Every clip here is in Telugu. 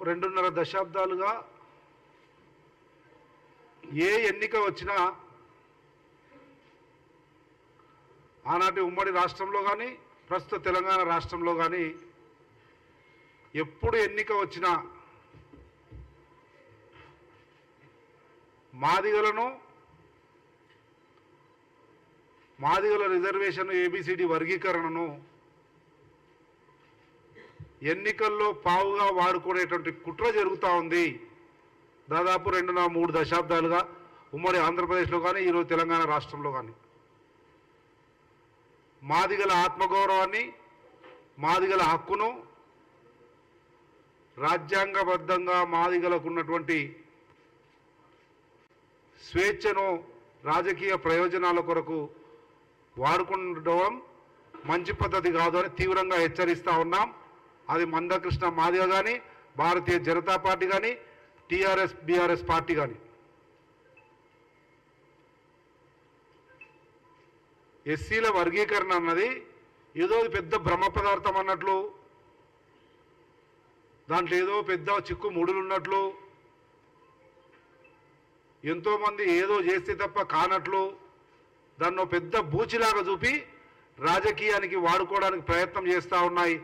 రెండున్నర దశాబ్దాలుగా ఏ ఎన్నిక వచ్చినా ఆనాటి ఉమ్మడి రాష్ట్రంలో కానీ ప్రస్తుత తెలంగాణ రాష్ట్రంలో కానీ ఎప్పుడు ఎన్నిక వచ్చినా మాదిగల రిజర్వేషన్ ఏబిసిడి వర్గీకరణను ఎన్నికల్లో పావుగా వాడుకునేటువంటి కుట్ర జరుగుతూ ఉంది. దాదాపు 2-3 దశాబ్దాలుగా ఉమ్మడి ఆంధ్రప్రదేశ్లో కానీ ఈరోజు తెలంగాణ రాష్ట్రంలో కానీ మాదిగల ఆత్మగౌరవాన్ని, మాదిగల హక్కును, రాజ్యాంగబద్ధంగా మాదిగలకు ఉన్నటువంటి స్వేచ్ఛను రాజకీయ ప్రయోజనాల కొరకు వాడుకుండడం మంచి పద్ధతి కాదు అని తీవ్రంగా హెచ్చరిస్తూ ఉన్నాం. అది మందకృష్ణ మాదిగ కానీ, భారతీయ జనతా పార్టీ కానీ, టీఆర్ఎస్ బీఆర్ఎస్ పార్టీ కానీ. ఎస్సీల వర్గీకరణ అన్నది ఏదో పెద్ద బ్రహ్మ పదార్థం అన్నట్లు, దాంట్లో ఏదో పెద్ద చిక్కు ముడులు ఉన్నట్లు, ఎంతోమంది ఏదో చేస్తే తప్ప కానట్లు దాన్ని పెద్ద బూచిలాగా చూపి రాజకీయానికి వాడుకోవడానికి ప్రయత్నం చేస్తూ ఉన్నాయి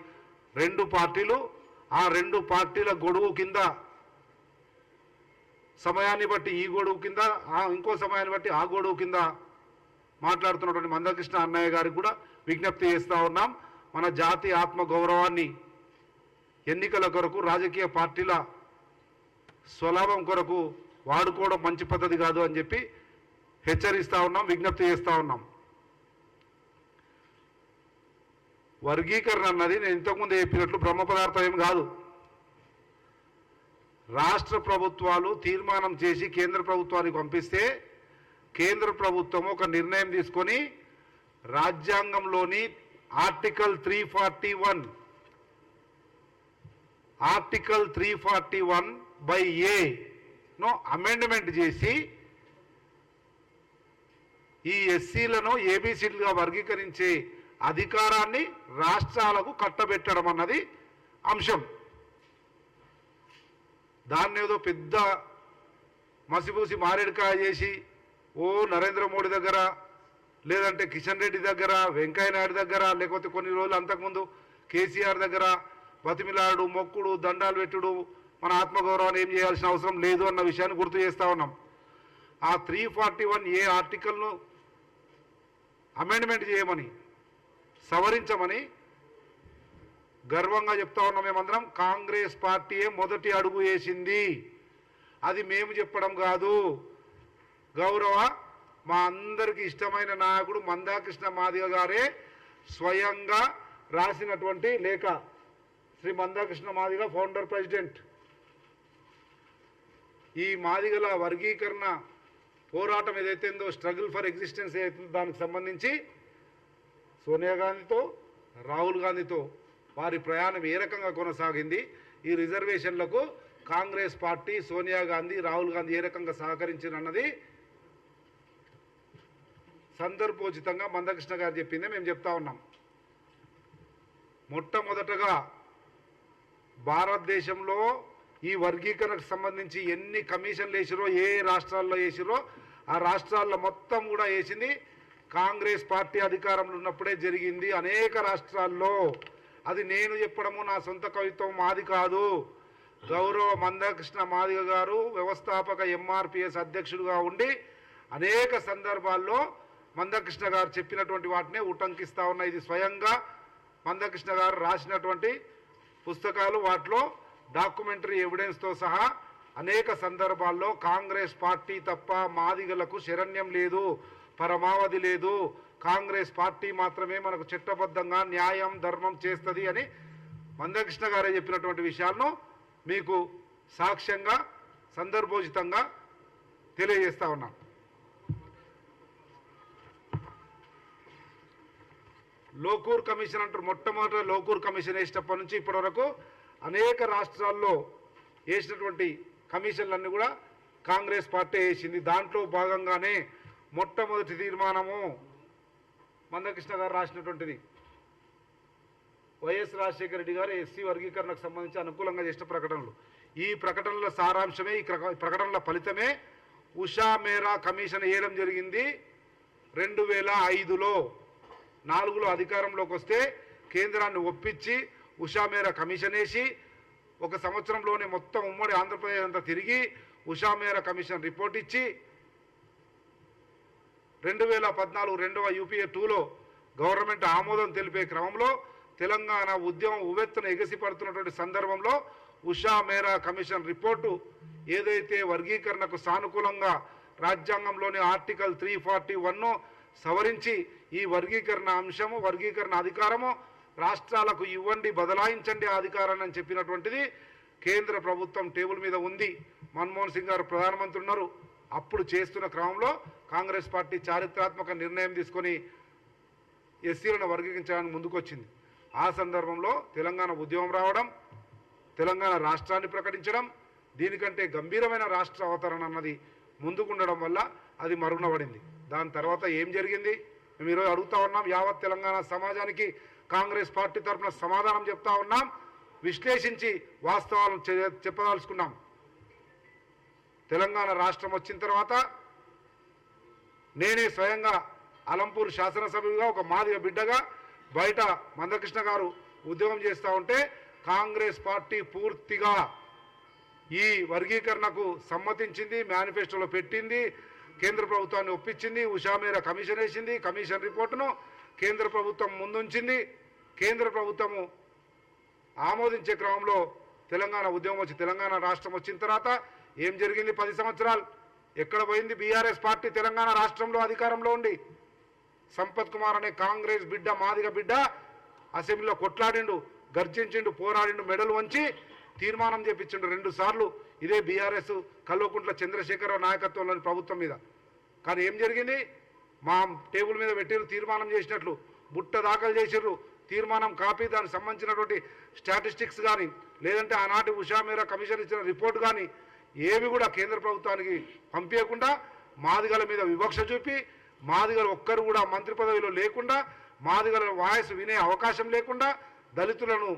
రెండు పార్టీలు. ఆ రెండు పార్టీల గొడుగు కింద సమయాన్ని బట్టి ఈ గొడుగు కింద, ఇంకో సమయాన్ని బట్టి ఆ గొడుగు కింద మాట్లాడుతున్నటువంటి మందకృష్ణ అన్నయ్య గారికి కూడా విజ్ఞప్తి చేస్తూ ఉన్నాం. మన జాతి ఆత్మ గౌరవాన్ని ఎన్నికల కొరకు, రాజకీయ పార్టీల స్వలాభం కొరకు వాడుకోవడం మంచి పద్ధతి కాదు అని చెప్పి హెచ్చరిస్తూ ఉన్నాం, విజ్ఞప్తి చేస్తూ ఉన్నాం. వర్గీకరణ అన్నది నేను ఇంతకుముందు చెప్పినట్లు బ్రహ్మ పదార్థం ఏం కాదు. రాష్ట్ర ప్రభుత్వాలు తీర్మానం చేసి కేంద్ర ప్రభుత్వానికి పంపిస్తే కేంద్ర ప్రభుత్వం ఒక నిర్ణయం తీసుకొని రాజ్యాంగంలోని ఆర్టికల్ 341/A అమెండ్మెంట్ చేసి ఈ ఎస్సీలను ఏబిసిలుగా వర్గీకరించే అధికారాన్ని రాష్ట్రాలకు కట్టబెట్టడం అన్నది అంశం. దాన్ని ఏదో పెద్ద మసిపూసి మారేడుకాయ చేసి నరేంద్ర మోడీ దగ్గర, లేదంటే కిషన్ రెడ్డి దగ్గర, వెంకయ్య నాయుడు దగ్గర, లేకపోతే కొన్ని రోజులు అంతకుముందు కేసీఆర్ దగ్గర బతిమిలాడు, మొక్కుడు, దండాలు పెట్టుడు మన ఆత్మగౌరవాన్ని ఏం చేయాల్సిన అవసరం లేదు అన్న విషయాన్ని గుర్తు చేస్తూ ఉన్నాం. ఆ 341A ఆర్టికల్ను అమెండ్మెంట్ చేయమని, సవరించమని గర్వంగా చెప్తా ఉన్నాం. మేమందరం కాంగ్రెస్ పార్టీయే మొదటి అడుగు వేసింది, అది మేము చెప్పడం కాదు. గౌరవ మా అందరికీ ఇష్టమైన నాయకుడు మందాకృష్ణ మాదిగ గారే స్వయంగా రాసినటువంటి లేఖ. Shri Mandakrishna Madiga, founder president. ఈ మాదిగల వర్గీకరణ పోరాటం ఏదైతే ఉందో, స్ట్రగుల్ ఫర్ ఎగ్జిస్టెన్స్ ఏదైతే దానికి సంబంధించి సోనియా గాంధీతో, రాహుల్ గాంధీతో వారి ప్రయాణం ఏ రకంగా కొనసాగింది, ఈ రిజర్వేషన్లకు కాంగ్రెస్ పార్టీ, సోనియా గాంధీ, రాహుల్ గాంధీ ఏ రకంగా సహకరించారన్నది సందర్భోచితంగా మందకృష్ణ గారు చెప్పిందే మేము చెప్తా ఉన్నాం. మొట్టమొదటగా భారతదేశంలో ఈ వర్గీకరణకు సంబంధించి ఎన్ని కమిషన్లు వేసిరో, ఏ రాష్ట్రాల్లో వేసిరో ఆ రాష్ట్రాల్లో మొత్తం కూడా వేసింది కాంగ్రెస్ పార్టీ అధికారంలో ఉన్నప్పుడే జరిగింది. అనేక రాష్ట్రాల్లో. అది నేను చెప్పడము నా సొంత కవిత్వం మాది కాదు. గౌరవ మందకృష్ణ మాదిగ గారు వ్యవస్థాపక ఎంఆర్పిఎస్ అధ్యక్షుడిగా ఉండి అనేక సందర్భాల్లో మందకృష్ణ గారు చెప్పినటువంటి వాటినే ఉటంకిస్తూ ఉన్నాయి. ఇది స్వయంగా మందకృష్ణ గారు రాసినటువంటి పుస్తకాలు. వాటిలో డాక్యుమెంటరీ ఎవిడెన్స్తో సహా అనేక సందర్భాల్లో కాంగ్రెస్ పార్టీ తప్ప మాదిగలకు శరణ్యం లేదు, పరమావధి లేదు, కాంగ్రెస్ పార్టీ మాత్రమే మనకు చట్టబద్ధంగా న్యాయం, ధర్మం చేస్తుంది అని మందకృష్ణ గారే చెప్పినటువంటి విషయాలను మీకు సాక్ష్యంగా, సందర్భోచితంగా తెలియజేస్తా ఉన్నాం. లోకూర్ కమిషన్ అంటారు. మొట్టమొదట లోకూర్ కమిషన్ వేసినప్పటి నుంచి ఇప్పటి వరకు అనేక రాష్ట్రాల్లో వేసినటువంటి కమిషన్లన్నీ కూడా కాంగ్రెస్ పార్టీ వేసింది. దాంట్లో భాగంగానే మొట్టమొదటి తీర్మానము మందకృష్ణ గారు రాసినటువంటిది. వైఎస్ రాజశేఖర రెడ్డి గారు ఎస్సీ వర్గీకరణకు సంబంధించి అనుకూలంగా చేసిన ప్రకటనలు. ఈ ప్రకటనల సారాంశమే, ఈ ప్రకటనల ఫలితమే ఉషా మేరా కమిషన్ వేయడం జరిగింది. 2005లో 4లో అధికారంలోకి వస్తే కేంద్రాన్ని ఒప్పించి ఉషా మేరా కమిషన్ వేసి 1 సంవత్సరంలోనే మొత్తం ఉమ్మడి ఆంధ్రప్రదేశ్ అంతా తిరిగి ఉషా మేరా కమిషన్ రిపోర్ట్ ఇచ్చి 2014 రెండవ యూపీఏ 2లో గవర్నమెంట్ ఆమోదం తెలిపే క్రమంలో తెలంగాణ ఉద్యమం ఉవ్వెత్తున ఎగసిపడుతున్నటువంటి సందర్భంలో ఉషా మేరా కమిషన్ రిపోర్టు ఏదైతే వర్గీకరణకు సానుకూలంగా రాజ్యాంగంలోని ఆర్టికల్ 341 సవరించి ఈ వర్గీకరణ అంశము, వర్గీకరణ అధికారము రాష్ట్రాలకు ఇవ్వండి, బదలాయించండి ఆ అధికారాన్ని అని చెప్పినటువంటిది కేంద్ర ప్రభుత్వం టేబుల్ మీద ఉంది. మన్మోహన్ సింగ్ గారు ప్రధానమంత్రి ఉన్నారు. అప్పుడు చేస్తున్న క్రమంలో కాంగ్రెస్ పార్టీ చారిత్రాత్మక నిర్ణయం తీసుకొని ఎస్సీలను వర్గీకరించడానికి ముందుకొచ్చింది. ఆ సందర్భంలో తెలంగాణ ఉద్యమం రావడం, తెలంగాణ రాష్ట్రాన్ని ప్రకటించడం, దీనికంటే గంభీరమైన రాష్ట్ర అవతరణ అన్నది ముందుకుండడం వల్ల అది మరుగున పడింది. దాని తర్వాత ఏం జరిగింది మేము ఈరోజు అడుగుతా ఉన్నాం. యావత్ తెలంగాణ సమాజానికి కాంగ్రెస్ పార్టీ తరఫున సమాధానం చెప్తా ఉన్నాం, విశ్లేషించి వాస్తవాలను చెప్పదలుచుకున్నాం. తెలంగాణ రాష్ట్రం వచ్చిన తర్వాత నేనే స్వయంగా అలంపూర్ శాసనసభ్యుడిగా ఒక మాదిగ బిడ్డగా బయట మందకృష్ణ గారు ఉద్యమం చేస్తూ ఉంటే కాంగ్రెస్ పార్టీ పూర్తిగా ఈ వర్గీకరణకు సమ్మతించింది, మేనిఫెస్టోలో పెట్టింది, కేంద్ర ప్రభుత్వాన్ని ఒప్పించింది, ఉషా మేరా కమిషన్ వేసింది, కమిషన్ రిపోర్టును కేంద్ర ప్రభుత్వం ముందుంచింది. కేంద్ర ప్రభుత్వము ఆమోదించే క్రమంలో తెలంగాణ ఉద్యమం వచ్చి తెలంగాణ రాష్ట్రం వచ్చిన తర్వాత ఏం జరిగింది? 10 సంవత్సరాలు ఎక్కడ పోయింది బీఆర్ఎస్ పార్టీ? తెలంగాణ రాష్ట్రంలో అధికారంలో ఉండి సంపత్ కుమార్ అనే కాంగ్రెస్ బిడ్డ, మాదిగ బిడ్డ అసెంబ్లీలో కొట్లాడిండు, గర్జించిండు, పోరాడిండు, మెడలు వంచి తీర్మానం చేపించిండు 2 సార్లు ఇదే బీఆర్ఎస్ కల్వకుంట్ల చంద్రశేఖరరావు నాయకత్వంలోని ప్రభుత్వం మీద. కానీ ఏం జరిగింది? మా టేబుల్ మీద పెట్టిరు, తీర్మానం చేసినట్లు బుట్ట దాఖలు చేసిర్రు, తీర్మానం కాపీ, దానికి సంబంధించినటువంటి స్టాటిస్టిక్స్ కానీ లేదంటే ఆనాటి ఉషా మేరా కమిషన్ ఇచ్చిన రిపోర్ట్ కానీ ఏవి కూడా కేంద్ర ప్రభుత్వానికి పంపించకుండా మాదిగల మీద వివక్ష చూపి, మాదిగలు ఒక్కరు కూడా మంత్రి పదవిలో లేకుండా, మాదిగల వాయిస్ వినే అవకాశం లేకుండా దళితులను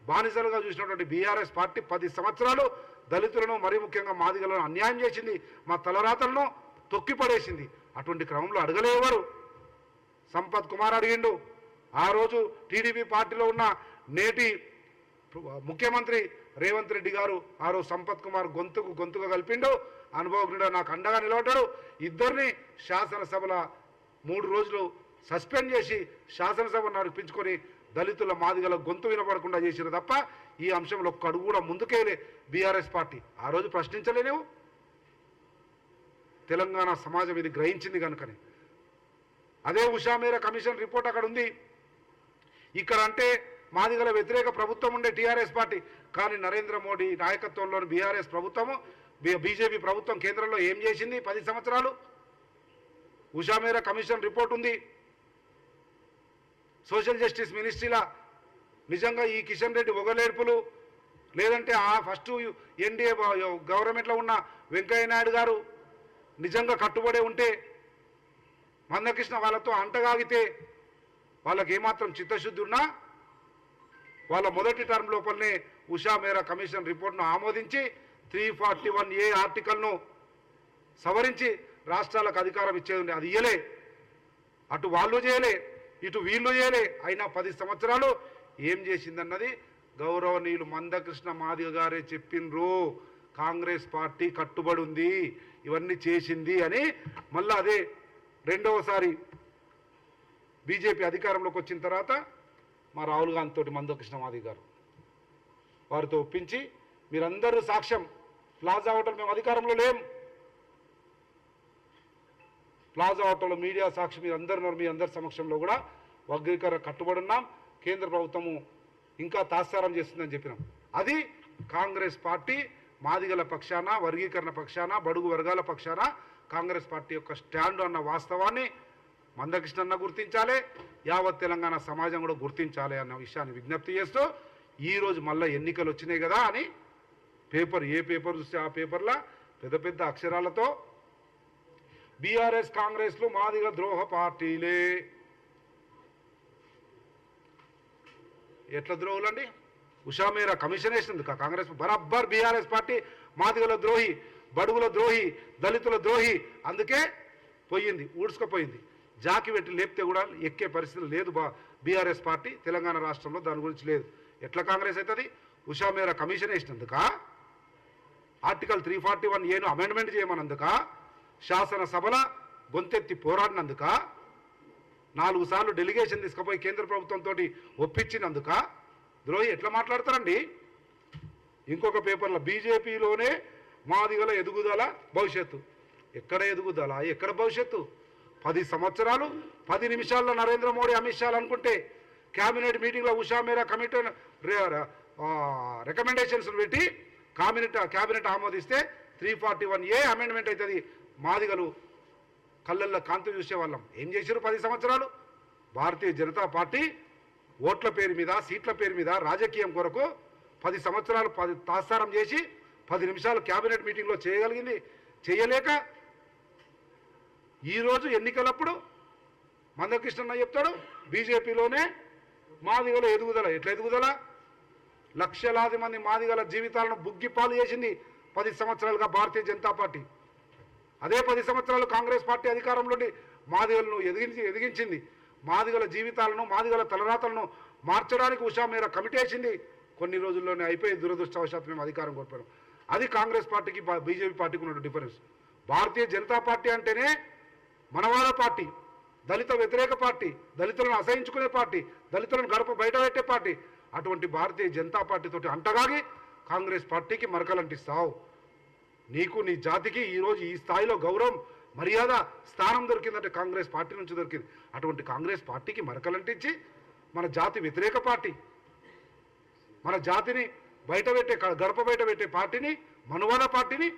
బానిసలుగా చూసినటువంటి బీఆర్ఎస్ పార్టీ 10 సంవత్సరాలు దళితులను, మరీ ముఖ్యంగా మాదిగలను అన్యాయం చేసింది, మా తలరాతలను తొక్కిపడేసింది. అటువంటి క్రమంలో అడగలేవారు. సంపత్ కుమార్ అడిగిండు. ఆ రోజు టీడీపీ పార్టీలో ఉన్న నేటి ముఖ్యమంత్రి రేవంత్ రెడ్డి గారు ఆ రోజు సంపత్ కుమార్ గొంతుగా కలిపిండు, అనుభవజ్ఞుడు, నాకు అండగా నిలబడ్డాడు. ఇద్దరిని శాసనసభల 3 రోజులు సస్పెండ్ చేసి శాసనసభ నడిపించుకొని దళితుల మాదిగల గొంతు వినపడకుండా చేసిరు తప్ప ఈ అంశంలో ఒక్క అడుగు కూడా ముందుకేలే బీఆర్ఎస్ పార్టీ. ఆ రోజు ప్రశ్నించలేనేవు. తెలంగాణ సమాజం ఇది గ్రహించింది కనుకనే. అదే ఉషా మేరా కమిషన్ రిపోర్ట్ అక్కడ ఉంది. ఇక్కడ అంటే మాదిగల వ్యతిరేక ప్రభుత్వం ఉండే టీఆర్ఎస్ పార్టీ, కానీ నరేంద్ర మోడీ నాయకత్వంలోని బీఆర్ఎస్ ప్రభుత్వము, బీజేపీ ప్రభుత్వం కేంద్రంలో ఏం చేసింది? 10 సంవత్సరాలు ఉషా మేరా కమిషన్ రిపోర్ట్ ఉంది. సోషల్ జస్టిస్ మినిస్ట్రీలా నిజంగా ఈ కిషన్ రెడ్డి ఒగలేర్పులు, లేదంటే ఆ ఫస్ట్ ఎన్డీఏ గవర్నమెంట్లో ఉన్న వెంకయ్య నాయుడు గారు నిజంగా కట్టుబడే ఉంటే, మందకృష్ణ వాళ్ళతో అంటగాగితే, వాళ్ళకి ఏమాత్రం చిత్తశుద్ధి ఉన్నా వాళ్ళ మొదటి టర్మ్ లోపలనే ఉషా మేరా కమిషన్ రిపోర్ట్ను ఆమోదించి 341A ఆర్టికల్ను సవరించి రాష్ట్రాలకు అధికారం ఇచ్చేది. అది ఇయ్యలే, అటు వాళ్ళు చేయలే, ఇటు వీళ్ళు చేయలే. అయినా 10 సంవత్సరాలు ఏం చేసిందన్నది గౌరవనీయులు మందకృష్ణ మాదిగ గారే చెప్పిండ్రు. కాంగ్రెస్ పార్టీ కట్టుబడి ఉంది, ఇవన్నీ చేసింది అని. మళ్ళీ అదే రెండవసారి బీజేపీ అధికారంలోకి వచ్చిన తర్వాత మా రాహుల్ గాంధీ తోటి మందకృష్ణ మాదిగ గారు వారితో ఒప్పించి, మీరందరూ సాక్ష్యం, ప్లాజా హోటల్ మేము అధికారంలో లేం, ప్లాజా హోటల్లో మీడియా సాక్షి మీరందరూ, మీ అందరి సమక్షంలో కూడా వర్గీకరణ కట్టుబడి ఉన్నాం, కేంద్ర ప్రభుత్వము ఇంకా తాత్సారం చేస్తుందని చెప్పినాం. అది కాంగ్రెస్ పార్టీ మాదిగల పక్షాన, వర్గీకరణ పక్షాన, బడుగు వర్గాల పక్షాన కాంగ్రెస్ పార్టీ యొక్క స్టాండ్ అన్న వాస్తవాన్ని మందకృష్ణ గుర్తించాలి, యావత్ తెలంగాణ సమాజం కూడా గుర్తించాలి అన్న విషయాన్ని విజ్ఞప్తి చేస్తూ, ఈరోజు మళ్ళీ ఎన్నికలు వచ్చినాయి కదా అని పేపర్, ఏ పేపర్ చూస్తే ఆ పేపర్లో పెద్ద పెద్ద అక్షరాలతో బీఆర్ఎస్ కాంగ్రెస్లు మాదిగ ద్రోహ పార్టీలే. ఎట్లా ద్రోహులండి? ఉషా మేరా కమిషన్ వేసినందుక కాంగ్రెస్ బరాబర్ బీఆర్ఎస్ పార్టీ మాదిగల ద్రోహి, బడుగుల ద్రోహి, దళితుల ద్రోహి, అందుకే పోయింది, ఊడ్చుకుపోయింది. జాకి పెట్టి లేపితే కూడా ఎక్కే పరిస్థితి లేదు బీఆర్ఎస్ పార్టీ తెలంగాణ రాష్ట్రంలో, దాని గురించి లేదు. ఎట్లా కాంగ్రెస్ అవుతుంది? ఉషా మేరా కమిషన్ వేసినందుక, ఆర్టికల్ 341A అమెండ్మెంట్ చేయమన్నందుక, శాసనసభల గొంతెత్తి పోరాడినందుక, 4 సార్లు డెలిగేషన్ తీసుకుపోయి కేంద్ర ప్రభుత్వంతో ఒప్పించినందుక ద్రోహి ఎట్లా మాట్లాడతారండి? ఇంకొక పేపర్లో బీజేపీలోనే మాదిగల ఎదుగుదల భవిష్యత్తు. ఎక్కడ ఎదుగుదల, ఎక్కడ భవిష్యత్తు? 10 సంవత్సరాలు 10 నిమిషాల్లో నరేంద్ర మోడీ అమిత్ షా అనుకుంటే క్యాబినెట్ మీటింగ్లో ఉషా మేరా కమిటీ రికమెండేషన్స్ పెట్టి క్యాబినెట్ ఆమోదిస్తే 341A అమెండ్మెంట్ అవుతుంది. మాదిగలు కళ్ళల్లో కాంతి చూసేవాళ్ళం. ఏం చేశారు 10 సంవత్సరాలు? భారతీయ జనతా పార్టీ ఓట్ల పేరు మీద, సీట్ల పేరు మీద రాజకీయం కొరకు 10 సంవత్సరాలు తాత్సారం చేసి 10 నిమిషాలు క్యాబినెట్ మీటింగ్లో చేయగలిగింది. చేయలేక ఈరోజు ఎన్నికలప్పుడు మందకృష్ణన్న చెప్తాడు బీజేపీలోనే మాదిగల ఎదుగుదల. ఎట్లా ఎదుగుదల? లక్షలాది మంది మాదిగల జీవితాలను బుగ్గిపాలు చేసింది 10 సంవత్సరాలుగా భారతీయ జనతా పార్టీ. అదే 10 సంవత్సరాలు కాంగ్రెస్ పార్టీ అధికారంలోని మాదిగలను ఎదిగించింది. మాదిగల జీవితాలను, మాదిగల తలరాతలను మార్చడానికి ఉషా మేరా కమిటీ వేసింది. కొన్ని రోజుల్లోనే అయిపోయి దురదృష్టవశాత్తు మేము అధికారం కోల్పోయాం. అది కాంగ్రెస్ పార్టీకి బీజేపీ పార్టీకి ఉన్న డిఫరెన్స్. భారతీయ జనతా పార్టీ అంటేనే మనవాద పార్టీ, దళిత వ్యతిరేక పార్టీ, దళితులను అసహించుకునే పార్టీ, దళితులను గడప బయట పెట్టే పార్టీ. అటువంటి భారతీయ జనతా పార్టీతోటి అంటగాగి కాంగ్రెస్ పార్టీకి మరకలంటిస్తావు. నీకు, నీ జాతికి ఈరోజు ఈ స్థాయిలో గౌరవం, మర్యాద, స్థానం దొరికిందంటే కాంగ్రెస్ పార్టీ నుంచి దొరికింది. అటువంటి కాంగ్రెస్ పార్టీకి మరకలంటించి మన జాతి వ్యతిరేక పార్టీ, మన జాతిని బయటపెట్టే, గడప బయట పెట్టే పార్టీని, మనువాద పార్టీని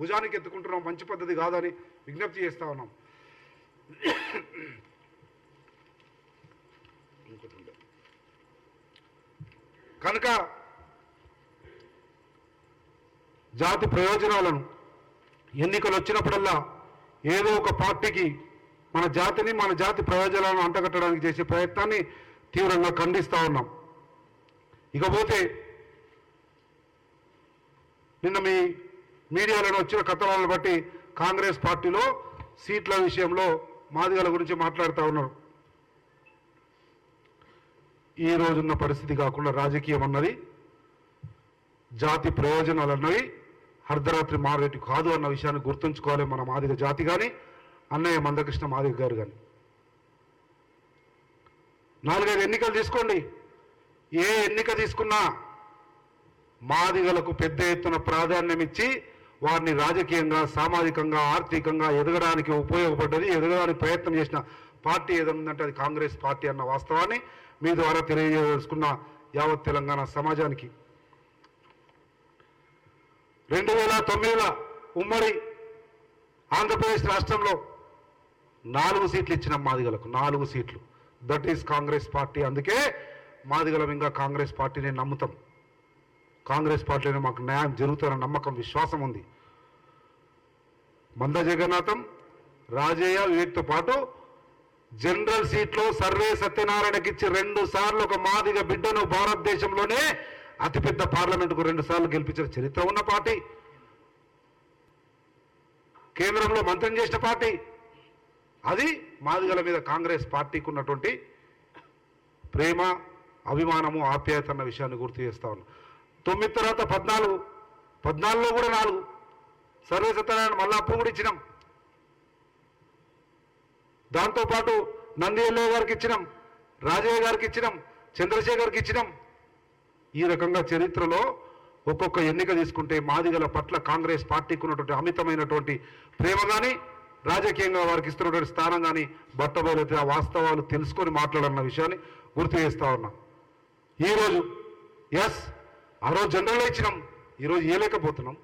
భుజానికి ఎత్తుకుంటున్నాం. మంచి పద్ధతి కాదని విజ్ఞప్తి చేస్తా ఉన్నాం. కనుక జాతి ప్రయోజనాలను ఎన్నికలు వచ్చినప్పుడల్లా ఏదో ఒక పార్టీకి మన జాతిని, మన జాతి ప్రయోజనాలను అంటగట్టడానికి చేసే ప్రయత్నాన్ని తీవ్రంగా ఖండిస్తూ ఉన్నాం. ఇకపోతే నిన్న మీ మీడియాలో వచ్చిన కథనాలను బట్టి కాంగ్రెస్ పార్టీలో సీట్ల విషయంలో మాదిగల గురించి మాట్లాడుతూ ఉన్నారు. ఈ రోజున్న పరిస్థితి కాకుండా రాజకీయం అన్నది, జాతి ప్రయోజనాలు అన్నవి అర్ధరాత్రి మారేటి కాదు అన్న విషయాన్ని గుర్తుంచుకోవాలి మన మాదిగ జాతి కానీ, అన్నయ్య మందకృష్ణ మాదిగ గారు కానీ. 4-5 ఎన్నికలు తీసుకోండి, ఏ ఎన్నిక తీసుకున్నా మాదిగలకు పెద్ద ఎత్తున ప్రాధాన్యం ఇచ్చి వారిని రాజకీయంగా, సామాజికంగా, ఆర్థికంగా ఎదగడానికి ఉపయోగపడ్డది, ఎదగడానికి ప్రయత్నం చేసిన పార్టీ ఏదైనా ఉందంటే అది కాంగ్రెస్ పార్టీ అన్న వాస్తవాన్ని మీ ద్వారా తెలియజేసుకున్న యావత్ తెలంగాణ సమాజానికి. 2009 ఉమ్మడి ఆంధ్రప్రదేశ్ రాష్ట్రంలో 4 సీట్లు ఇచ్చిన మాదిగలకు, 4 సీట్లు. That is Congress party. అందుకే మాదిగలం ఇంకా కాంగ్రెస్ పార్టీని నమ్ముతాం. కాంగ్రెస్ పార్టీలో మాకు న్యాయం జరుగుతున్న నమ్మకం, విశ్వాసం ఉంది. మంద జగన్నాథం, రాజయ్య, వివేక్తో పాటు జనరల్ సీట్లో సర్వే సత్యనారాయణకి ఇచ్చి 2 సార్లు ఒక మాదిగ బిడ్డను భారతదేశంలోనే అతిపెద్ద పార్లమెంటుకు 2 సార్లు గెలిపించిన చరిత్ర ఉన్న పార్టీ, కేంద్రంలో మంత్రిని చేసిన పార్టీ. అది మాదిగల మీద కాంగ్రెస్ పార్టీకి ఉన్నటువంటి ప్రేమ, అభిమానము, ఆప్యాయత అన్న విషయాన్ని గుర్తు చేస్తా ఉన్నాం. 9 తర్వాత 14లో కూడా 4 సర్వే సత్యనారాయణ మళ్ళా అప్పు కూడా ఇచ్చినాం. దాంతోపాటు నంది ఎల్లయ్య గారికి ఇచ్చినాం, రాజయ్య గారికి ఇచ్చినాం, చంద్రశేఖర్కి ఇచ్చినాం. ఈ రకంగా చరిత్రలో ఒక్కొక్క ఎన్నిక తీసుకుంటే మాదిగల పట్ల కాంగ్రెస్ పార్టీకి ఉన్నటువంటి అమితమైనటువంటి ప్రేమ కానీ, రాజకీయంగా వారికి ఇస్తున్నటువంటి స్థానం కానీ బట్టబయలైతే ఆ వాస్తవాలు తెలుసుకొని మాట్లాడాలన్న విషయాన్ని గుర్తు చేస్తా ఉన్నాం. ఈరోజు ఆ రోజు జనరల్లో ఇచ్చినాం, ఈరోజు ఇవ్వలేకపోతున్నాం.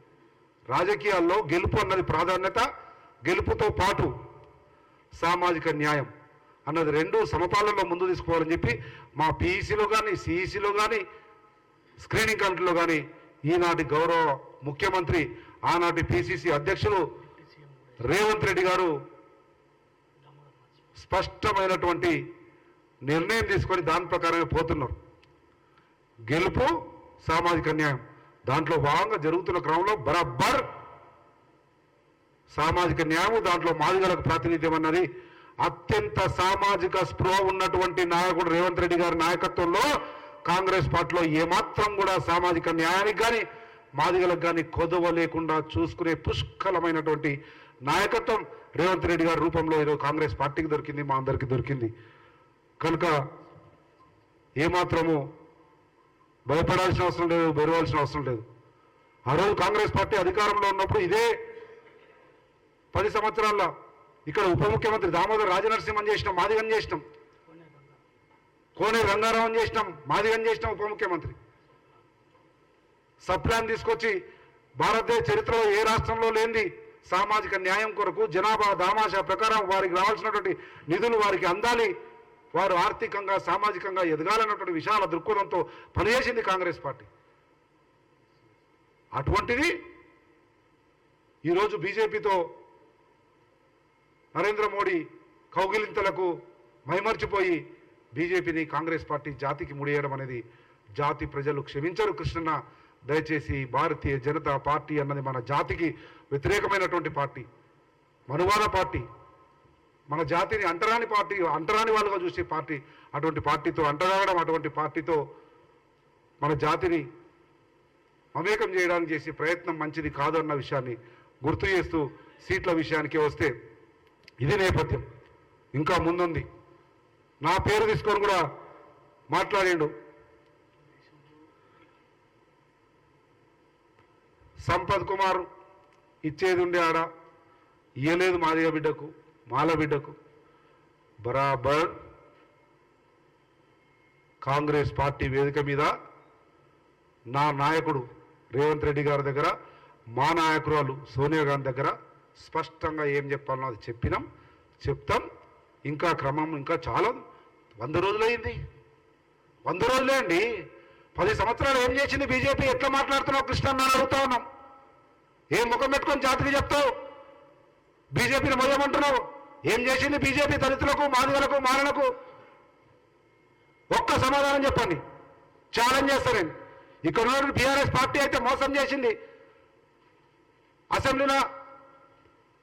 రాజకీయాల్లో గెలుపు అన్నది ప్రాధాన్యత, గెలుపుతో పాటు సామాజిక న్యాయం అన్నది 2 సమపాలనలో ముందు తీసుకోవాలని చెప్పి మా పీఈసీలో కానీ, సిఈసీలో కానీ, స్క్రీనింగ్ కమిటీలో కానీ ఈనాటి గౌరవ ముఖ్యమంత్రి, ఆనాటి పిసిసి అధ్యక్షులు రేవంత్ రెడ్డి గారు స్పష్టమైనటువంటి నిర్ణయం తీసుకొని దాని ప్రకారమే పోతున్నారు. గెలుపు సామాజిక న్యాయం దాంట్లో భాగంగా జరుగుతున్న క్రమంలో బరాబర్ సామాజిక న్యాయం దాంట్లో మాదిగలకు ప్రాతినిధ్యం అన్నది అత్యంత సామాజిక స్పృహ ఉన్నటువంటి నాయకుడు రేవంత్ రెడ్డి గారి నాయకత్వంలో కాంగ్రెస్ పార్టీలో ఏమాత్రం కూడా సామాజిక న్యాయానికి కానీ మాదిగలకు కానీ కొదవ లేకుండా చూసుకునే పుష్కలమైనటువంటి నాయకత్వం రేవంత్ రెడ్డి గారి రూపంలో ఈరోజు కాంగ్రెస్ పార్టీకి దొరికింది, మా అందరికీ దొరికింది. కనుక ఏమాత్రము భయపడాల్సిన అవసరం లేదు, బెరవాల్సిన అవసరం లేదు. ఆ రోజు కాంగ్రెస్ పార్టీ అధికారంలో ఉన్నప్పుడు ఇదే 10 సంవత్సరాల్లో ఇక్కడ ఉప ముఖ్యమంత్రి దామోదర్ రాజనరసింహన్ చేసినాం, మాదిగన్ చేసినాం, కోనేరు రంగారావు చేసినాం, మాదిగన్ చేసినాం ఉప ముఖ్యమంత్రి. సబ్ ప్లాన్ తీసుకొచ్చి భారతదేశ చరిత్రలో ఏ రాష్ట్రంలో లేనిది సామాజిక న్యాయం కొరకు జనాభా దామాషా ప్రకారం వారికి రావాల్సినటువంటి నిధులు వారికి అందాలి, వారు ఆర్థికంగా సామాజికంగా ఎదగాలన్నటువంటి విశాల దృక్పథంతో పనిచేసింది కాంగ్రెస్ పార్టీ. అటువంటిది ఈరోజు బీజేపీతో నరేంద్ర మోడీ కౌగిలింతలకు మైమర్చిపోయి బీజేపీని కాంగ్రెస్ పార్టీ జాతికి ముడియడం అనేది జాతి ప్రజలు క్షమించరు. కృష్ణన్న దయచేసి భారతీయ జనతా పార్టీ అన్నది మన జాతికి వ్యతిరేకమైనటువంటి పార్టీ, మనువాద పార్టీ, మన జాతిని అంటరాని పార్టీ, అంటరాని వాళ్ళుగా చూసే పార్టీ. అటువంటి పార్టీతో అంటరాగడం, అటువంటి పార్టీతో మన జాతిని మమేకం చేయడానికి చేసే ప్రయత్నం మంచిది కాదు అన్న విషయాన్ని గుర్తు చేస్తూ సీట్ల విషయానికి వస్తే ఇది నేపథ్యం. ఇంకా ముందుంది. నా పేరు తీసుకొని కూడా మాట్లాడిండు. సంపత్ కుమార్ ఇచ్చేది ఉండే ఆడ ఇయ్యలేదు మాదిగ బిడ్డకు, మాల బిడ్డకు. బరాబర్ కాంగ్రెస్ పార్టీ వేదిక మీద నా నాయకుడు రేవంత్ రెడ్డి గారి దగ్గర, మా నాయకురాలు సోనియా గాంధీ దగ్గర స్పష్టంగా ఏం చెప్పాలనో అది చెప్పినాం, చెప్తాం. ఇంకా క్రమం ఇంకా చాలా 100 రోజులైంది. 100 రోజులే అండి. 10 సంవత్సరాలు ఏం చేసింది బీజేపీ? ఎట్లా మాట్లాడుతున్నావు కృష్ణన్న అని అడుగుతా ఉన్నాం. ఏం ముఖం పెట్టుకొని జాతికి చెప్తావు? బీజేపీని మొదలమంటున్నావు. ఏం చేసింది బీజేపీ దళితులకు, మాదిగలకు, మాలలకు? ఒక్క సమాధానం చెప్పండి. ఛాలెంజ్ చేస్తాను. ఇక్కడ ఉన్న బీఆర్ఎస్ పార్టీ అయితే మోసం చేసింది. అసెంబ్లీలో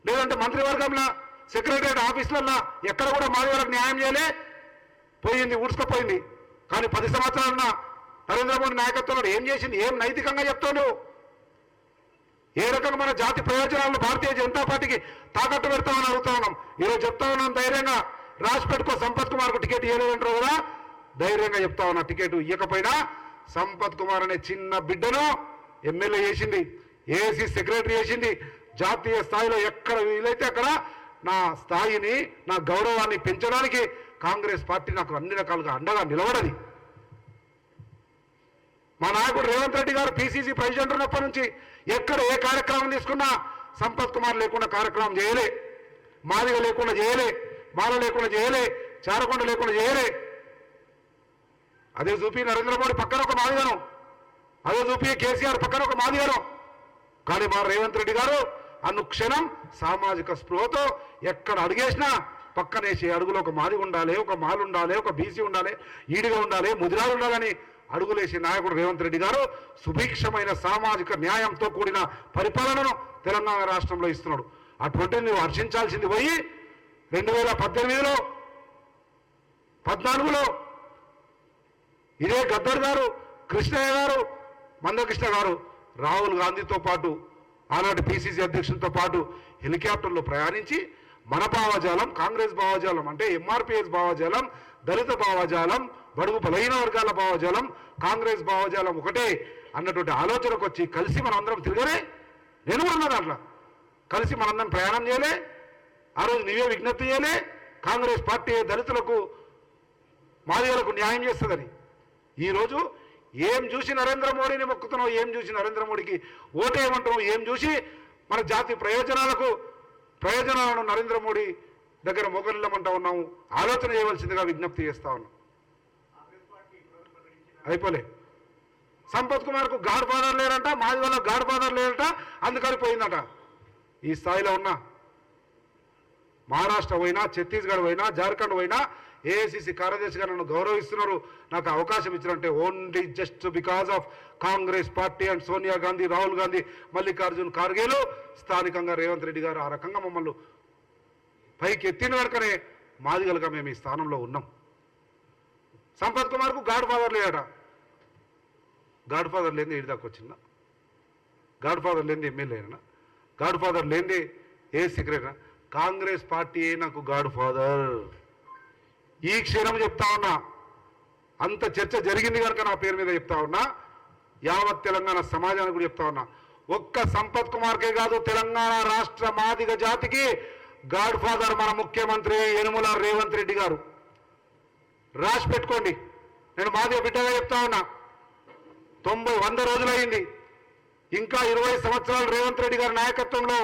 లేదంటే మంత్రివర్గంలో, సెక్రటరియట్ ఆఫీసులలో ఎక్కడ కూడా మాదిగలకు న్యాయం చేయలే, పోయింది, ఊడ్చుకుపోయింది. కానీ 10 సంవత్సరాలన్న నరేంద్ర మోడీ నాయకత్వంలో ఏం చేసింది? ఏం నైతికంగా చెప్తాను? ఏ రకంగా మన జాతి ప్రయోజనాలను భారతీయ జనతా పార్టీకి తాకట్టు పెడతామని అడుగుతా ఉన్నాం. ఈరోజు చెప్తా ఉన్నాం ధైర్యంగా, రాసి పెట్టుకో. సంపత్ కుమార్కు టికెట్ ఇవ్వలేదంటారు కదా, ధైర్యంగా చెప్తా ఉన్నా. టికెట్ ఇవ్వకపోయినా సంపత్ కుమార్ అనే చిన్న బిడ్డను ఎమ్మెల్యే చేసింది, ఏసీ సెక్రటరీ చేసింది. జాతీయ స్థాయిలో ఎక్కడ వీలైతే అక్కడ నా స్థాయిని, నా గౌరవాన్ని పెంచడానికి కాంగ్రెస్ పార్టీ నాకు అన్ని రకాలుగా అండగా నిలబడది. మా నాయకుడు రేవంత్ రెడ్డి గారు పిసిసి ప్రెసిడెంట్ ఉన్నప్పటి నుంచి ఎక్కడ ఏ కార్యక్రమం తీసుకున్నా సంపత్ కుమార్ లేకుండా కార్యక్రమం చేయలే, మాదిగ లేకుండా చేయలే, మాల లేకుండా చేయలే, చారకొండ లేకుండా చేయలే. అదే చూపి నరేంద్ర మోడీ పక్కన ఒక మాదిగను, అదే చూపి కేసీఆర్ పక్కన ఒక మాదిగను. కానీ మా రేవంత్ రెడ్డి గారు అనుక్షణం సామాజిక స్పృహతో ఎక్కడ అడుగేసినా పక్కనేసి అడుగులో ఒక మాది ఉండాలి, ఒక మాలు ఉండాలి, ఒక బీసీ ఉండాలి, ఈడిగా ఉండాలి, ముదిరాలు ఉండాలని అడుగులేసి నాయకుడు రేవంత్ రెడ్డి గారు సుభిక్షమైన సామాజిక న్యాయంతో కూడిన పరిపాలనను తెలంగాణ రాష్ట్రంలో ఇస్తున్నాడు. అటువంటి నువ్వు హర్షించాల్సింది పోయి 2018లో 14లో ఇదే గద్దర్ గారు, కృష్ణయ్య గారు, మందకృష్ణ గారు రాహుల్ గాంధీతో పాటు, ఆనాటి పిసిసి అధ్యక్షులతో పాటు హెలికాప్టర్లో ప్రయాణించి మన భావజాలం, కాంగ్రెస్ భావజాలం అంటే ఎంఆర్పిఎస్ భావజాలం, దళిత భావజాలం, బడుగు బలహీన వర్గాల భావజాలం, కాంగ్రెస్ భావజాలం ఒకటే అన్నటువంటి ఆలోచనకు వచ్చి కలిసి మనందరం తిరగలే. నేను కూడా ఉన్నా దాంట్లో. కలిసి మనందరం ప్రయాణం చేయలే. ఆ రోజు నీవే విజ్ఞప్తి చేయలే, కాంగ్రెస్ పార్టీ దళితులకు, మాదిగలకు న్యాయం చేస్తుందని. ఈరోజు ఏం చూసి నరేంద్ర మోడీని మొక్కుతున్నావు? ఏం చూసి నరేంద్ర మోడీకి ఓటేయమంటున్నావు? ఏం చూసి మన జాతి ప్రయోజనాలను నరేంద్ర మోడీ దగ్గర మొగలిల్లమంటా ఉన్నాము? ఆలోచన చేయవలసిందిగా విజ్ఞప్తి చేస్తా ఉన్నాం. అయిపోలే. సంపత్ కుమార్కు గాడ్ ఫాదర్ లేరంట, మాది వాళ్ళకు గాడ్ ఫాదర్ లేరంట, అందుకని పోయిందట. ఈ స్థాయిలో ఉన్న మహారాష్ట్ర పోయినా, ఛత్తీస్గఢ్ పోయినా, జార్ఖండ్ పోయినా ఏఐసిసి కార్యదర్శిగా నన్ను గౌరవిస్తున్నారు, నాకు అవకాశం ఇచ్చినంటే only just because of Congress party and Sonia Gandhi, Rahul Gandhi, Mallikarjun ఖార్గేలు, స్థానికంగా రేవంత్ రెడ్డి గారు ఆ రకంగా మమ్మల్ని పైకి ఎత్తిన కనుకనే మాదిగలుగా మేము ఈ స్థానంలో ఉన్నాం. సంపత్ కుమార్కు గాడ్ ఫాదర్ లేడట. గాడ్ ఫాదర్ లేని ఇటు దాకా వచ్చిందా? గాడ్ ఫాదర్ లేని ఎమ్మెల్యేనా? గాడ్ ఫాదర్ లేని ఏ సెక్రటరీ? కాంగ్రెస్ పార్టీయే నాకు గాడ్ ఫాదర్. ఈ క్షణం చెప్తా ఉన్నా, అంత చర్చ జరిగింది కనుక నా పేరు మీద చెప్తా ఉన్నా, యావత్ తెలంగాణ సమాజానికి కూడా చెప్తా ఉన్నా. ఒక్క సంపత్ కుమార్కే కాదు, తెలంగాణ రాష్ట్ర మాదిగ జాతికి గాడ్ ఫాదర్ మన ముఖ్యమంత్రి యనుమల రేవంత్ రెడ్డి గారు. రాసి పెట్టుకోండి. నేను మాదిగ బిడ్డగా చెప్తా ఉన్నా. 100 రోజులైంది. ఇంకా 20 సంవత్సరాలు రేవంత్ రెడ్డి గారి నాయకత్వంలో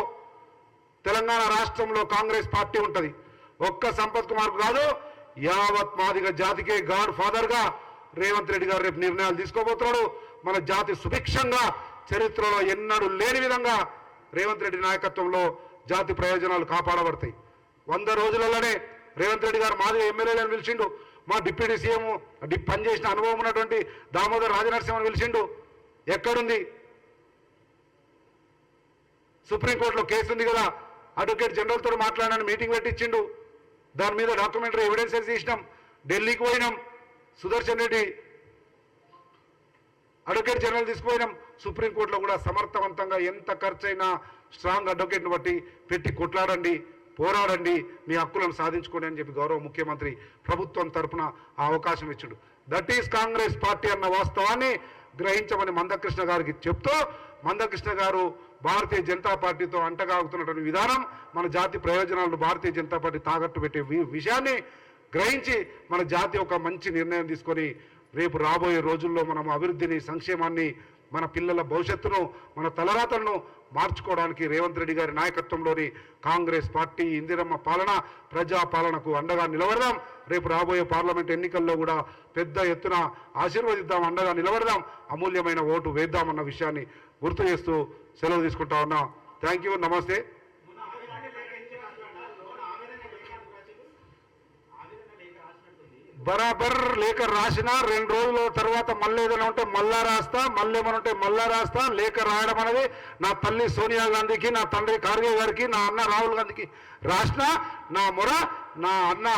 తెలంగాణ రాష్ట్రంలో కాంగ్రెస్ పార్టీ ఉంటుంది. ఒక్క సంపత్ కుమార్ కాదు, యావత్ మాదిగ జాతికే గాడ్ ఫాదర్ గా రేవంత్ రెడ్డి గారు రేపు నిర్ణయాలు తీసుకోబోతున్నాడు. మన జాతి సుభిక్షంగా చరిత్రలో ఎన్నడూ లేని విధంగా రేవంత్ రెడ్డి నాయకత్వంలో జాతి ప్రయోజనాలు కాపాడబడతాయి. 100 రోజులలోనే రేవంత్ రెడ్డి గారు మాదిగ ఎమ్మెల్యేలను పిలిచిండు. మా డిప్యూటీ సీఎం పనిచేసిన అనుభవం ఉన్నటువంటి దామోదర్ రాజనరసింహను పిలిచిండు. ఎక్కడుంది? సుప్రీంకోర్టులో కేసు ఉంది కదా, అడ్వకేట్ జనరల్తో మాట్లాడని మీటింగ్ పెట్టించిండు. దాని మీద డాక్యుమెంటరీ ఎవిడెన్సెస్ తీసినాం. ఢిల్లీకి పోయినాం. సుదర్శన్ రెడ్డి అడ్వకేట్ జనరల్ తీసుకుపోయినాం. సుప్రీంకోర్టులో కూడా సమర్థవంతంగా ఎంత ఖర్చు అయినా స్ట్రాంగ్ అడ్వకేట్ను బట్టి పెట్టి కొట్లాడండి, పోరాడండి, మీ హక్కులను సాధించుకోండి అని చెప్పి గౌరవ ముఖ్యమంత్రి ప్రభుత్వం తరఫున ఆ అవకాశం ఇచ్చిండు. దట్ ఈస్ కాంగ్రెస్ పార్టీ అన్న వాస్తవాన్ని గ్రహించమని మందకృష్ణ గారికి చెప్తూ, మందకృష్ణ గారు భారతీయ జనతా పార్టీతో అంటగాగుతున్నటువంటి విధానం మన జాతి ప్రయోజనాలను భారతీయ జనతా పార్టీ తాకట్టు పెట్టే విషయాన్ని గ్రహించి మన జాతి ఒక మంచి నిర్ణయం తీసుకొని రేపు రాబోయే రోజుల్లో మనం అభివృద్ధిని, సంక్షేమాన్ని, మన పిల్లల భవిష్యత్తును, మన తలరాతలను మార్చుకోవడానికి రేవంత్ రెడ్డి గారి నాయకత్వంలోని కాంగ్రెస్ పార్టీ ఇందిరమ్మ పాలన, ప్రజాపాలనకు అండగా నిలబడదాం. రేపు రాబోయే పార్లమెంట్ ఎన్నికల్లో కూడా పెద్ద ఎత్తున ఆశీర్వదిద్దాం, అండగా నిలబడదాం, అమూల్యమైన ఓటు వేద్దామన్న విషయాన్ని గుర్తు చేస్తూ సెలవు తీసుకుంటా ఉన్నా. థ్యాంక్ యూ, నమస్తే. బరాబర్ లేఖ రాసిన 2 రోజుల తర్వాత మళ్ళీ ఏదైనా ఉంటే మళ్ళా రాస్తా, మళ్ళీ ఏమైనా ఉంటే మళ్ళా రాస్తా. లేఖ రాయడం అనేది నా తల్లి సోనియా గాంధీకి, నా తండ్రి ఖార్గే గారికి, నా అన్న రాహుల్ గాంధీకి రాసిన నా మొర, నా అన్న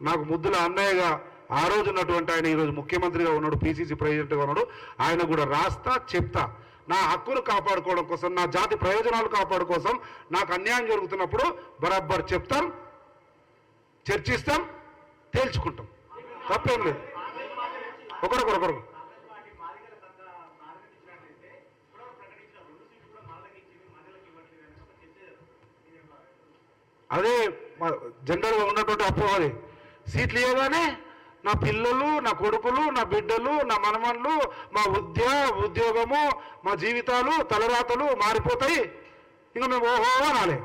నాకు ముద్దుల అన్నయ్యగా ఆ రోజు ఉన్నటువంటి ఆయన ఈరోజు ముఖ్యమంత్రిగా ఉన్నాడు, పిసిసి ప్రెసిడెంట్గా ఉన్నాడు, ఆయన కూడా రాస్తా, చెప్తా. నా హక్కులు కాపాడుకోవడం కోసం, నా జాతి ప్రయోజనాలు కాపాడు కోసం నాకు అన్యాయం జరుగుతున్నప్పుడు బరాబర్ చెప్తాం, చర్చిస్తాం, తేల్చుకుంటాం. తప్పేం లేదు. ఒకరొకరు అదే జనరల్గా ఉన్నటువంటి అపోహది. సీట్లు ఇవ్వగానే నా పిల్లలు, నా కొడుకులు, నా బిడ్డలు, నా మనమన్లు, మా ఉద్యోగము, మా జీవితాలు, తలరాతలు మారిపోతాయి. ఇంకా మేము ఓహో అనాలి.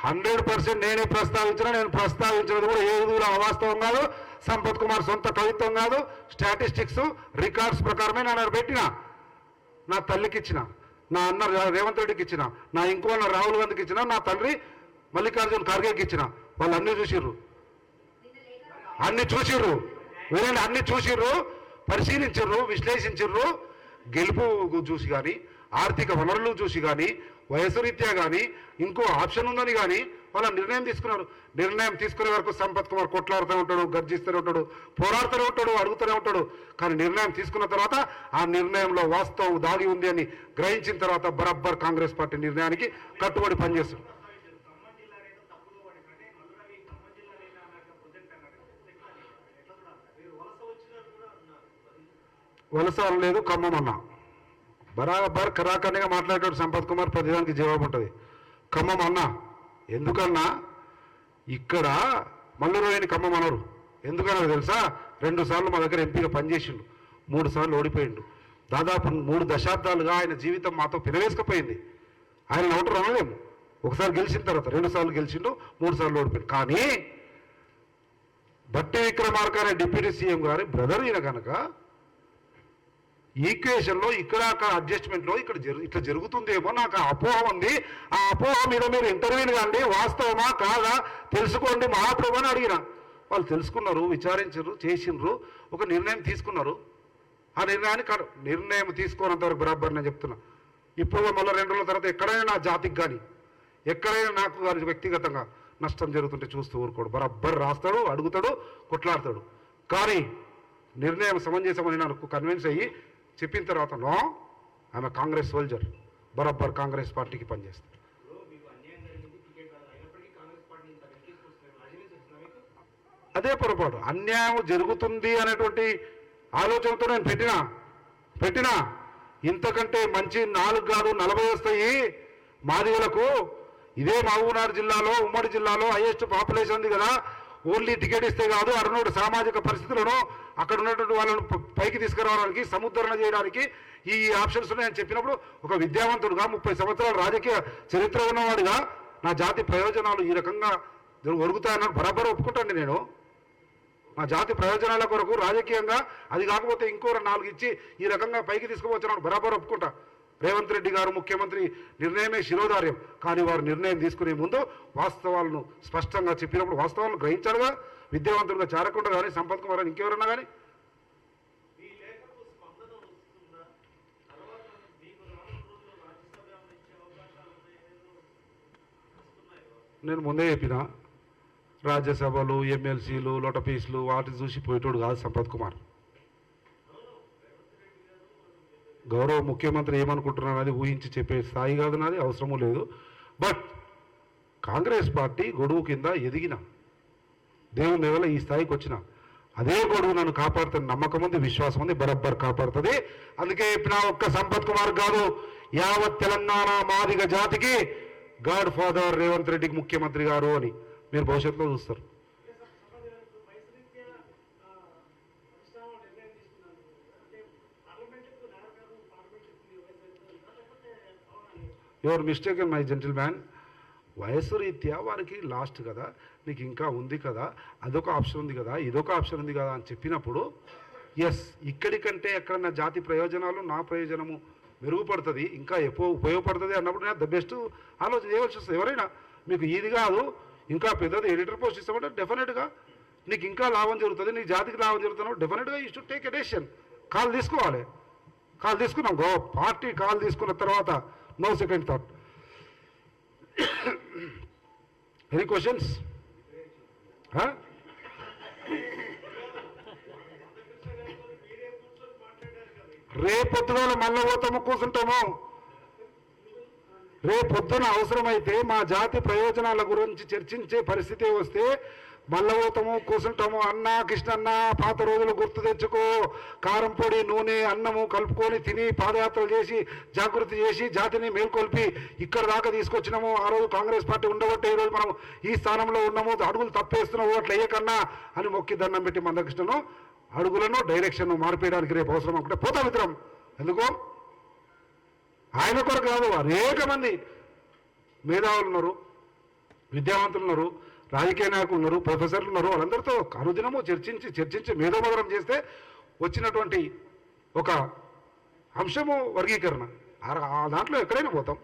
100% నేనే ప్రస్తావించిన. నేను ప్రస్తావించినది కూడా ఏ విధంగా అవాస్తవం కాదు, సంపత్ కుమార్ సొంత కవిత్వం కాదు. స్టాటిస్టిక్స్, రికార్డ్స్ ప్రకారమే నేను పెట్టిన. నా తల్లికి ఇచ్చిన, నా అన్న రేవంత్ రెడ్డికి ఇచ్చిన, నా ఇంకో అన్న రాహుల్ గాంధీకి ఇచ్చిన, నా తండ్రి మల్లికార్జున్ ఖార్గేకి ఇచ్చిన. వాళ్ళు అన్నీ చూసిర్రు, వీళ్ళని అన్ని చూసిర్రు, పరిశీలించర్రు, విశ్లేషించర్రు. గెలుపు చూసి కానీ, ఆర్థిక వనరులు చూసి కానీ, వయసు రీత్యా కానీ, ఇంకో ఆప్షన్ ఉందని కానీ వాళ్ళ నిర్ణయం తీసుకున్నారు. నిర్ణయం తీసుకునే వరకు సంపత్ కుమార్ కొట్లాడుతూనే ఉంటాడు, గర్జిస్తూనే ఉంటాడు, పోరాడుతూనే ఉంటాడు, అడుగుతూనే ఉంటాడు. కానీ నిర్ణయం తీసుకున్న తర్వాత ఆ నిర్ణయంలో వాస్తవం దాగి ఉంది అని గ్రహించిన తర్వాత బరాబర్ కాంగ్రెస్ పార్టీ నిర్ణయానికి కట్టుబడి పనిచేస్తుంది. వలస లేదు, ఖమ్మం అన్నా. బరాబర్ కరాఖండిగా మాట్లాడేటప్పుడు సంపత్ కుమార్ ప్రతిదానికి జవాబు ఉంటుంది. ఖమ్మం అన్నా. ఎందుకన్నా ఇక్కడ మల్లరోయని ఖమ్మం అనరు. ఎందుకన్నారు తెలుసా? 2 సార్లు మా దగ్గర ఎంపీగా పనిచేసిండు, 3 సార్లు ఓడిపోయిండు. దాదాపు 3 దశాబ్దాలుగా ఆయన జీవితం మాతో పిలవేసుకుపోయింది. ఆయన ఓటరు అనలేము. ఒకసారి గెలిచిన తర్వాత 2 సార్లు గెలిచిండు, 3 సార్లు ఓడిపోయిండు. కానీ బట్టి విక్రమార్క అనే డిప్యూటీ సీఎం గారి బ్రదర్ ఈయన కనుక ఈక్వేషన్లో ఇక్కడ అడ్జస్ట్మెంట్లో ఇక్కడ ఇట్లా జరుగుతుందేమో నాకు ఆ అపోహ ఉంది. ఆ అపోహ మీద మీరు ఇంటర్వ్యూని కాండి, వాస్తవమా కాదా తెలుసుకోండి మహాప్రభు అని అడిగిన. వాళ్ళు తెలుసుకున్నారు, విచారించారు, చేసిండ్రు, ఒక నిర్ణయం తీసుకున్నారు. ఆ నిర్ణయం తీసుకోనంత వరకు బరాబర్ నేను చెప్తున్నా. ఇప్పుడు మళ్ళీ 2 రోజుల తర్వాత ఎక్కడైనా నా జాతికి కానీ ఎక్కడైనా నాకు కానీ వ్యక్తిగతంగా నష్టం జరుగుతుంటే చూస్తూ ఊరుకోడు. బరాబర్ రాస్తాడు, అడుగుతాడు, కొట్లాడతాడు. కానీ నిర్ణయం సమంజసమని నాకు కన్విన్స్ అయ్యి చెప్పిన తర్వాత నో, ఆమె కాంగ్రెస్ సోల్జర్, బరాబర్ కాంగ్రెస్ పార్టీకి పనిచేస్తాడు. అదే పొరపాటు. అన్యాయం జరుగుతుంది అనేటువంటి ఆలోచనతో నేను పెట్టినా ఇంతకంటే మంచి 4 కాదు 40 వస్తాయి మాదిగలకు. ఇదే మహబూబ్నగర్ జిల్లాలో, ఉమ్మడి జిల్లాలో హైయెస్ట్ పాపులేషన్ ఉంది కదా. ఓన్లీ టికెట్ ఇస్తే కాదు, అరుణోడు సామాజిక పరిస్థితులను అక్కడ ఉన్నటువంటి వాళ్ళను పైకి తీసుకురావడానికి, సముద్ధరణ చేయడానికి ఈ ఆప్షన్స్ ఉన్నాయని చెప్పినప్పుడు ఒక విద్యావంతుడుగా 30 సంవత్సరాల రాజకీయ చరిత్ర ఉన్నవాడిగా నా జాతి ప్రయోజనాలు ఈ రకంగా ఒరుగుతాయని బరాబర్ ఒప్పుకుంటాండి. నేను నా జాతి ప్రయోజనాల కొరకు రాజకీయంగా అది కాకపోతే ఇంకో 4 ఇచ్చి ఈ రకంగా పైకి తీసుకుపోతున్నాను బరాబర్ ఒప్పుకుంటా. రేవంత్ రెడ్డి గారు ముఖ్యమంత్రి నిర్ణయమే శిరోధార్యం. కానీ వారు నిర్ణయం తీసుకునే ముందు వాస్తవాలను స్పష్టంగా చెప్పినప్పుడు వాస్తవాలను గ్రహించారుగా. విద్యావంతులుగా చారకుండా కానీ, సంపత్ కుమార్ అని ఇంకెవరన్నా కానీ. నేను ముందే చెప్పిన, రాజ్యసభలు, ఎమ్మెల్సీలు, లొటపీసులు వాటిని చూసి పోయేటోడు కాదు సంపత్ కుమార్. గౌరవ ముఖ్యమంత్రి ఏమనుకుంటున్నారు అది ఊహించి చెప్పే స్థాయి కాదు నాది, అవసరము లేదు. బట్ కాంగ్రెస్ పార్టీ గొడుగు కింద ఎదిగిన, దేవుని వల్ల ఈ స్థాయికి వచ్చిన, అదే గొడుగు నన్ను కాపాడుతుంది నమ్మకం ఉంది, విశ్వాసం ఉంది, బరబ్బర్ కాపాడుతుంది. అందుకే చెప్పిన, ఒక్క సంపత్ కుమార్ కాదు, యావత్ తెలంగాణ మాదిగ జాతికి గాడ్ ఫాదర్ రేవంత్ రెడ్డికి ముఖ్యమంత్రి గారు అని మీరు భవిష్యత్తులో చూస్తారు. Your mistake my gentle man. వయస్సు రీత్యా వారికి లాస్ట్ కదా, నీకు ఇంకా ఉంది కదా, అదొక ఆప్షన్ ఉంది కదా, ఇదొక ఆప్షన్ ఉంది కదా అని చెప్పినప్పుడు ఎస్, ఇక్కడికంటే ఎక్కడన్నా జాతి ప్రయోజనాలు, నా ప్రయోజనము మెరుగుపడుతుంది, ఇంకా ఎక్కువ ఉపయోగపడుతుంది అన్నప్పుడు నేను ద బెస్ట్ ఆలోచన చేయవలసి వస్తుంది. ఎవరైనా మీకు ఇది కాదు ఇంకా పెద్దది ఎడిటర్ పోస్ట్ ఇస్తామంటే డెఫినెట్గా నీకు ఇంకా లాభం జరుగుతుంది, నీ జాతికి లాభం జరుగుతున్నప్పుడు డెఫినెట్గా you should take a decision. Call తీసుకోవాలి. కాల్ తీసుకున్నాం, పార్టీ కాల్ తీసుకున్న తర్వాత no second thought. Any questions? రేపొద్దున మళ్ళీ పోతాము, కూర్చుంటాము. రేపొద్దున అవసరమైతే మా జాతి ప్రయోజనాల గురించి చర్చించే పరిస్థితి వస్తే మల్లవోతము, కూసుంటాము. అన్న కృష్ణన్న పాత రోజులు గుర్తు తెచ్చుకో, కారం పొడి, నూనె, అన్నము కలుపుకొని తిని పాదయాత్రలు చేసి జాగృతి చేసి జాతిని మేల్కొల్పి ఇక్కడ దాకా తీసుకొచ్చినాము. ఆ రోజు కాంగ్రెస్ పార్టీ ఉండబట్టే ఈరోజు మనం ఈ స్థానంలో ఉన్నాము. అడుగులు తప్పేస్తున్నాము, అట్లా వేయకన్నా అని మొక్కి దండం పెట్టి మందకృష్ణను అడుగులను డైరెక్షన్ మార్పేయడానికి రేపు అవసరం అనుకుంటే పోతా మిత్రం. ఎందుకో ఆయన కొరకు కాదు, అనేక మంది మేధావులు ఉన్నారు, విద్యావంతులు ఉన్నారు, రాజకీయ నాయకులు ఉన్నారు, ప్రొఫెసర్లు ఉన్నారు. వాళ్ళందరితో అనుదినము చర్చించి మేధోమదనం చేస్తే వచ్చినటువంటి ఒక అంశము వర్గీకరణ. ఆ దాంట్లో ఎక్కడైనా పోతాం.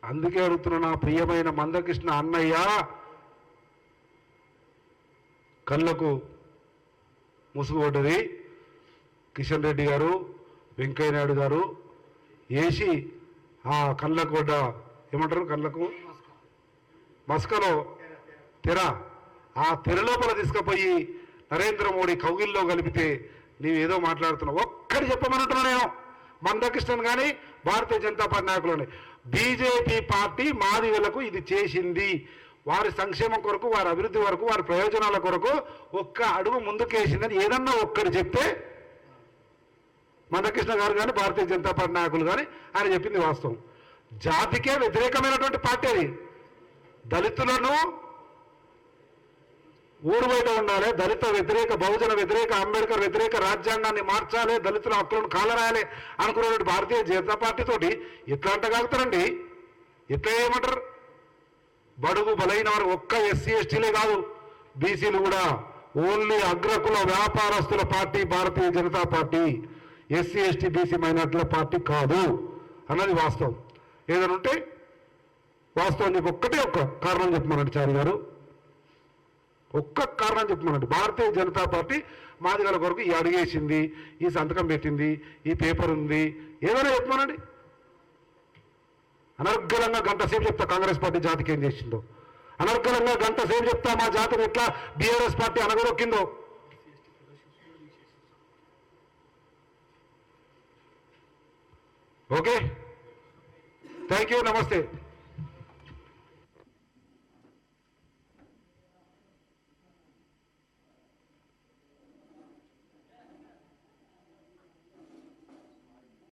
అందుకే అడుగుతున్నా, నా ప్రియమైన మందకృష్ణ అన్నయ్య, కళ్ళకు ముసుగుపడ్డది కిషన్ రెడ్డి గారు, వెంకయ్య నాయుడు గారు వేసి ఆ కళ్ళకు పడ్డ ఏమంటారు, కళ్ళకు మస్కలో తెర, ఆ తెర లోపల తీసుకుపోయి నరేంద్ర మోడీ కౌగిల్లో కలిపితే నీవేదో మాట్లాడుతున్నావు. ఒక్కటి చెప్పమనంటున్నా నేను, మందకృష్ణన్ కానీ భారతీయ జనతా పార్టీ నాయకులని. బీజేపీ పార్టీ మాదిగలకు ఇది చేసింది, వారి సంక్షేమం కొరకు, వారి అభివృద్ధి వరకు, వారి ప్రయోజనాల కొరకు ఒక్క అడుగు ముందుకేసిందని ఏదన్నా ఒక్కటి చెప్తే మందకృష్ణ గారు కానీ భారతీయ జనతా పార్టీ నాయకులు కానీ ఆయన చెప్పింది వాస్తవం. జాతికే వ్యతిరేకమైనటువంటి పార్టీ అది. దళితులను ఊరు బయట ఉండాలి, దళిత వ్యతిరేక, బహుజన వ్యతిరేక, అంబేద్కర్ వ్యతిరేక రాజ్యాంగాన్ని మార్చాలి, దళితుల హక్కులను కాలరాయాలి అనుకున్నటువంటి భారతీయ జనతా పార్టీ తోటి ఎట్లా అంటగలుగుతారండి? ఎట్లా ఏమంటారు? బడుగు బలైన వారు ఒక్క ఎస్సీ ఎస్టీలే కాదు, బీసీలు కూడా ఓన్లీ అగ్రకుల వ్యాపారస్తుల party Bharatiya Janata party, SC ST BC మైనార్టీల పార్టీ కాదు అన్నది వాస్తవం. ఏదైనా ఉంటే వాస్తవం నీకు ఒక్కటే ఒక్క కారణం చెప్పమనండి చారి గారు, ఒక్క కారణం చెప్పమనండి. భారతీయ జనతా పార్టీ మాదిగల కొరకు ఈ అడిగేసింది, ఈ సంతకం పెట్టింది, ఈ పేపర్ ఉంది, ఏదైనా చెప్పమనండి. అనర్గళంగా గంట సేపు చెప్తా కాంగ్రెస్ పార్టీ జాతికి ఏం చేసిందో, అనర్గళంగా గంట సేపు చెప్తా మా జాతిని ఎట్లా బీఆర్ఎస్ పార్టీ అనగదొక్కిందో. ఓకే, థ్యాంక్ యూ, నమస్తే.